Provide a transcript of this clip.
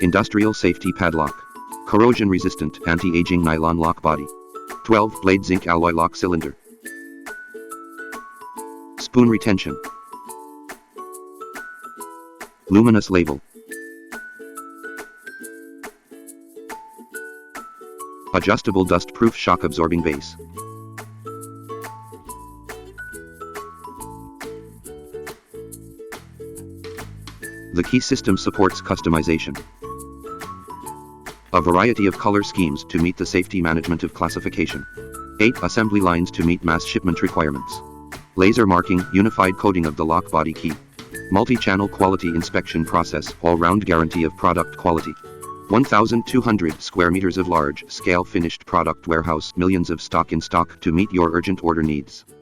Industrial safety padlock. Corrosion-resistant, anti-aging nylon lock body. 12-blade zinc alloy lock cylinder. Spoon retention. Luminous label. Adjustable dust-proof shock-absorbing base. The key system supports customization. A variety of color schemes to meet the safety management of classification. 8 assembly lines to meet mass shipment requirements. Laser marking, unified coding of the lock body key. Multi-channel quality inspection process, all-round guarantee of product quality. 1,200 square meters of large-scale finished product warehouse, millions of stock in stock to meet your urgent order needs.